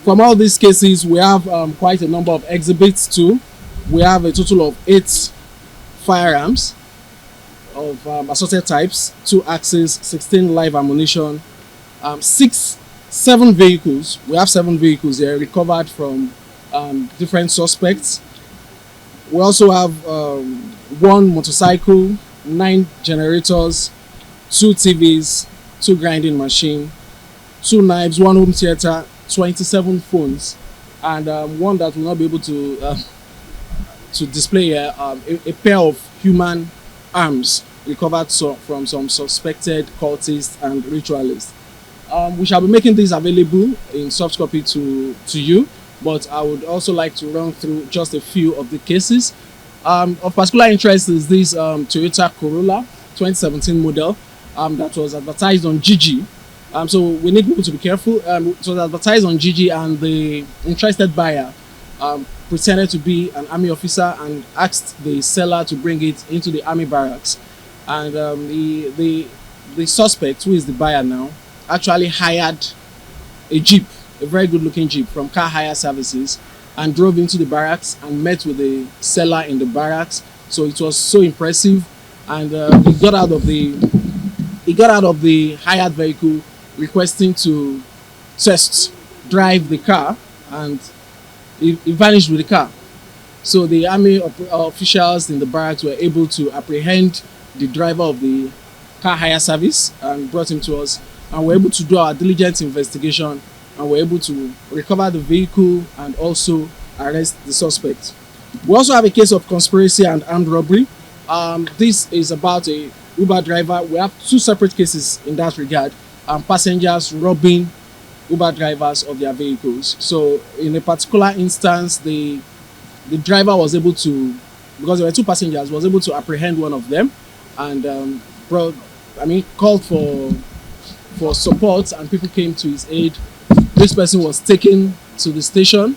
From all these cases, we have quite a number of exhibits too. We have a total of 8 firearms of assorted types, 2 axes, 16 live ammunition, 7 vehicles. We have 7 vehicles here recovered from different suspects. We also have 1 motorcycle, 9 generators, 2 TVs, 2 grinding machine, 2 knives, 1 home theater, 27 phones, and one that will not be able to display here, a pair of human arms recovered from some suspected cultists and ritualists. We shall be making this available in soft copy to you, but I would also like to run through just a few of the cases. Of particular interest is this Toyota Corolla 2017 model that was advertised on GG. So we need people to be careful. It was advertised on GG, and the interested buyer pretended to be an army officer and asked the seller to bring it into the army barracks. And the suspect, who is the buyer now, actually hired a jeep, a very good-looking jeep from Car Hire Services, and drove into the barracks and met with the seller in the barracks. So it was so impressive, and he got out of the hired vehicle, requesting to test drive the car, and he vanished with the car. So the army officials in the barracks were able to apprehend the driver of the car hire service and brought him to us, and were able to do our diligent investigation, and were able to recover the vehicle and also arrest the suspect. We also have a case of conspiracy and armed robbery. This is about a Uber driver. We have 2 separate cases in that regard. Passengers robbing Uber drivers of their vehicles. So in a particular instance, the driver was able to, because there were 2 passengers, was able to apprehend one of them, and called for support, and people came to his aid. This person was taken to the station,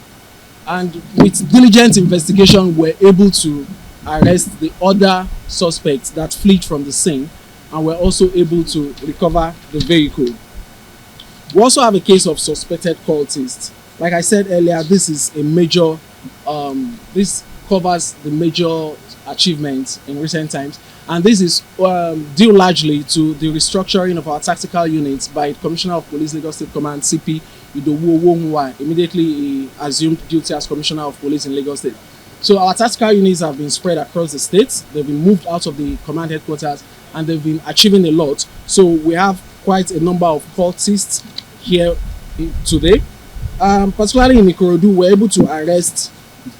and with diligent investigation were able to arrest the other suspects that fled from the scene, and were also able to recover the vehicle. We also have a case of suspected cultists. Like I said earlier, this is a major, this covers the major achievements in recent times, and this is due largely to the restructuring of our tactical units by Commissioner of Police, Lagos State Command, CP Oluomo. Immediately he assumed duty as Commissioner of Police in Lagos State. So our tactical units have been spread across the states. They've been moved out of the command headquarters, and they've been achieving a lot. So we have quite a number of cultists here today. Particularly in Ikorodu, we're able to arrest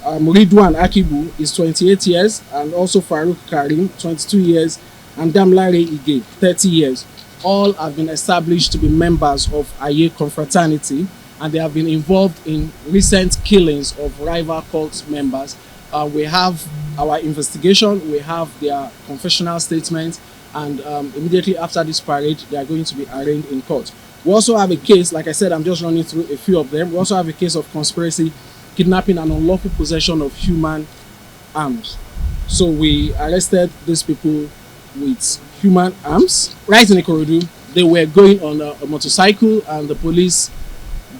Ridwan Akibu, is 28 years, and also Farouk Karim, 22 years, and Damlare Ige, 30 years. All have been established to be members of Aye confraternity, and they have been involved in recent killings of rival cult members. We have our investigation, we have their confessional statements, and immediately after this parade, they are going to be arraigned in court. We also have a case, like I said, I'm just running through a few of them. We also have a case of conspiracy, kidnapping, and unlawful possession of human arms. So we arrested these people with human arms right in Ikorodu. They were going on a motorcycle, and the police,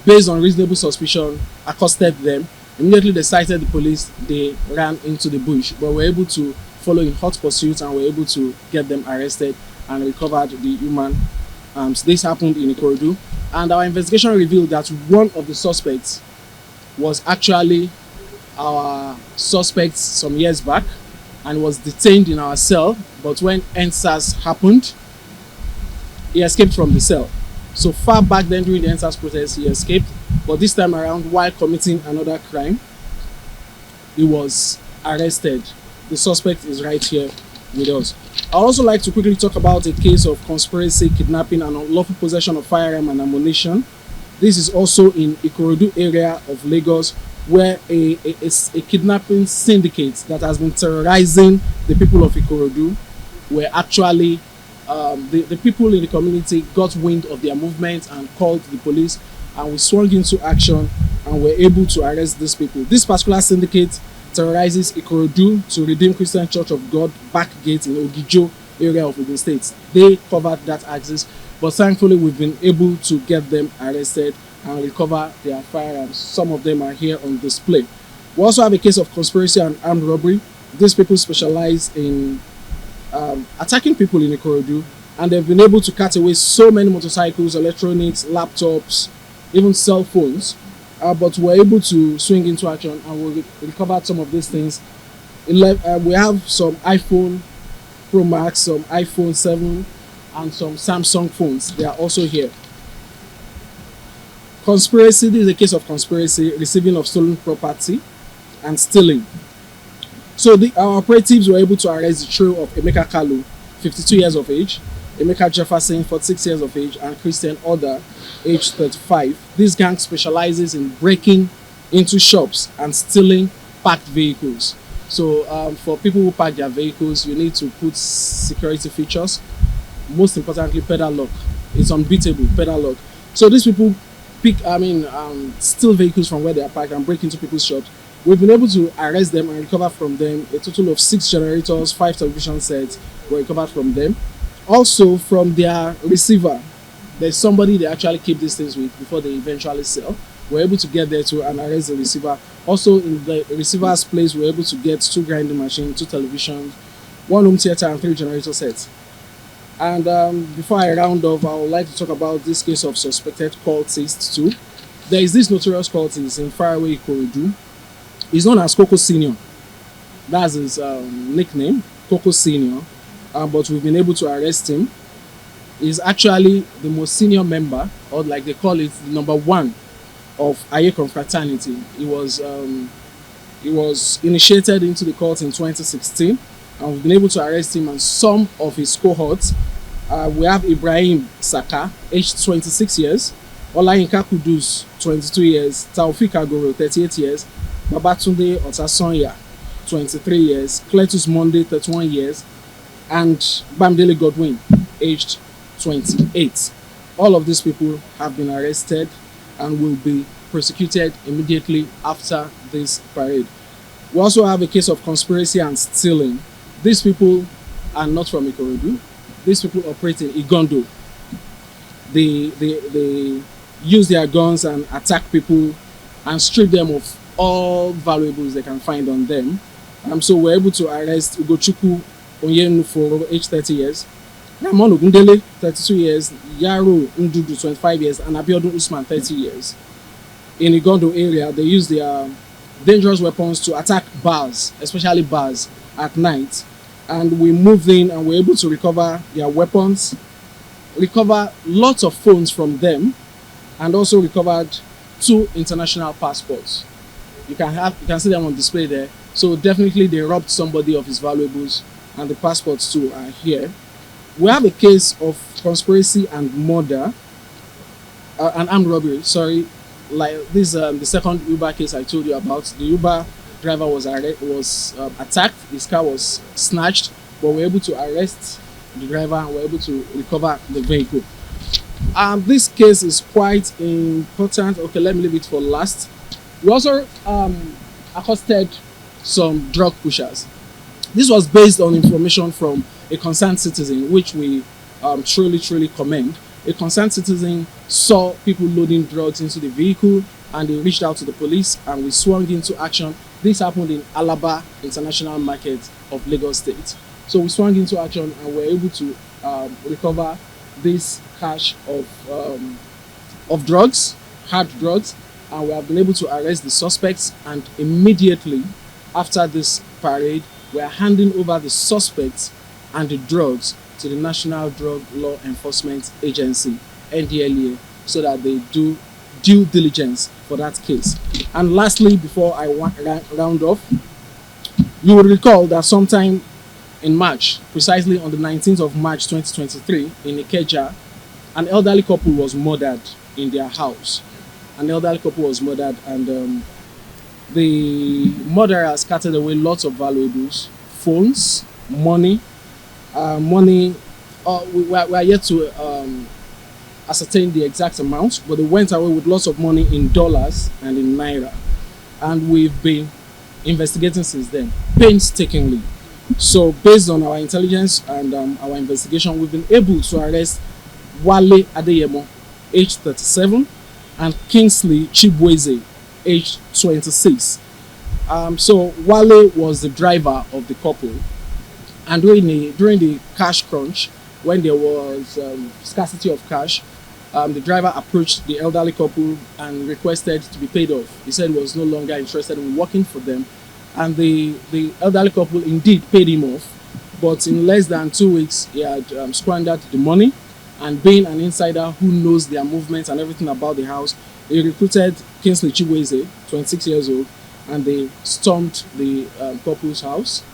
based on reasonable suspicion, accosted them. Immediately they sighted the police, they ran into the bush, but were able to follow in hot pursuit and were able to get them arrested and recovered the human arms. This happened in Ikorodu, and our investigation revealed that one of the suspects was actually our suspect some years back and was detained in our cell, but when EndSARS happened, he escaped from the cell. So far back then during the EndSARS protest, he escaped, but this time around, while committing another crime, he was arrested. The suspect is right here with us. I'd also like to quickly talk about a case of conspiracy, kidnapping, and unlawful possession of firearm and ammunition. This is also in Ikorodu area of Lagos, where a kidnapping syndicate that has been terrorizing the people of Ikorodu were actually, the people in the community got wind of their movement and called the police, and we swung into action and were able to arrest these people. This particular syndicate terrorizes Ikorodu to Redeemed Christian Church of God back gate in Ogijo area of Ogun State. They covered that axis, but thankfully we've been able to get them arrested and recover their firearms. Some of them are here on display. We also have a case of conspiracy and armed robbery. These people specialize in attacking people in Ikorodu, and they've been able to cut away so many motorcycles, electronics, laptops, even cell phones. But we're able to swing into action, and we recovered some of these things. We have some iPhone Pro Max, some iPhone 7, and some Samsung phones. They are also here. Conspiracy, this is a case of conspiracy, receiving of stolen property and stealing. So our operatives were able to arrest the trio of Emeka Kalu, 52 years of age, Emeka Jefferson, 46 years of age, and Christian Oda, age 35. This gang specializes in breaking into shops and stealing parked vehicles. So for people who park their vehicles, you need to put security features. Most importantly, pedal lock. It's unbeatable, pedal lock. So these people steal vehicles from where they are parked and break into people's shops. We've been able to arrest them and recover from them a total of 6 generators, 5 television sets were recovered from them. Also from their receiver, there's somebody they actually keep these things with before they eventually sell. We're able to get there to and arrest the receiver. Also in the receiver's place, we're able to get 2 grinding machines, 2 televisions, 1 home theater, and 3 generator sets. And before I round off, I would like to talk about this case of suspected cultists too. There is this notorious cultist in faraway Ikorodu. He's known as Coco Senior. That's his nickname, Coco Senior. But we've been able to arrest him. He's actually the most senior member, or like they call it, the number 1 of Aye confraternity. He was initiated into the cult in 2016, and we've been able to arrest him and some of his cohorts. We have Ibrahim Saka, aged 26 years, Olayinka Kudus, 22 years, Taufik Agoro, 38 years, Babatunde Otasonya, 23 years, Cletus Monday, 31 years, and Bamdele Godwin, aged 28. All of these people have been arrested and will be prosecuted immediately after this parade. We also have a case of conspiracy and stealing. These people are not from Ikorodu. These people operate in Igondo. They use their guns and attack people and strip them of all valuables they can find on them. So we're able to arrest Ugochukwu Onyenuforo, age 30 years, Ramon Ogundele, 32 years, Yaro Ndudu, 25 years, and Abiodun Usman, 30 years. In Igondo area, they use their dangerous weapons to attack bars, especially bars at night. And we moved in and were able to recover their weapons, recover lots of phones from them, and also recovered 2 international passports. You can see them on display there. So definitely they robbed somebody of his valuables, and the passports too are here. We have a case of conspiracy and murder, and armed robbery. Sorry, like this the second Uber case I told you about. The Uber driver was attacked. His car was snatched, but we're able to arrest the driver and we're able to recover the vehicle. This case is quite important. Okay, let me leave it for last. We also accosted some drug pushers. This was based on information from a concerned citizen, which we truly commend. A concerned citizen saw people loading drugs into the vehicle and they reached out to the police and we swung into action. This happened in Alaba International Market of Lagos State. So we swung into action and were able to recover this cache of drugs, hard drugs, and we have been able to arrest the suspects, and immediately after this parade, we are handing over the suspects and the drugs to the National Drug Law Enforcement Agency, NDLEA, so that they do due diligence for that case. And lastly, before I round off, you will recall that sometime in March, precisely on the 19th of March 2023, in Ikeja, an elderly couple was murdered in their house. An elderly couple was murdered, and the murderer scattered away lots of valuables, phones, money. We are yet to ascertain the exact amount, but they went away with lots of money in dollars and in naira. And we've been investigating since then, painstakingly. So based on our intelligence and our investigation, we've been able to arrest Wale Adeyemo, age 37, and Kingsley Chibweze, age 26. So Wale was the driver of the couple, and during the cash crunch, when there was scarcity of cash, the driver approached the elderly couple and requested to be paid off. He said he was no longer interested in working for them, and the elderly couple indeed paid him off. But in less than 2 weeks, he had squandered the money, and being an insider who knows their movements and everything about the house, he recruited Kingsley Chiweze, 26 years old, and they stormed the couple's house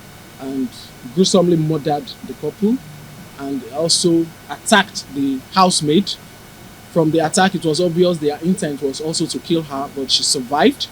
and gruesomely murdered the couple, and also attacked the housemaid. From the attack, it was obvious their intent was also to kill her, but she survived.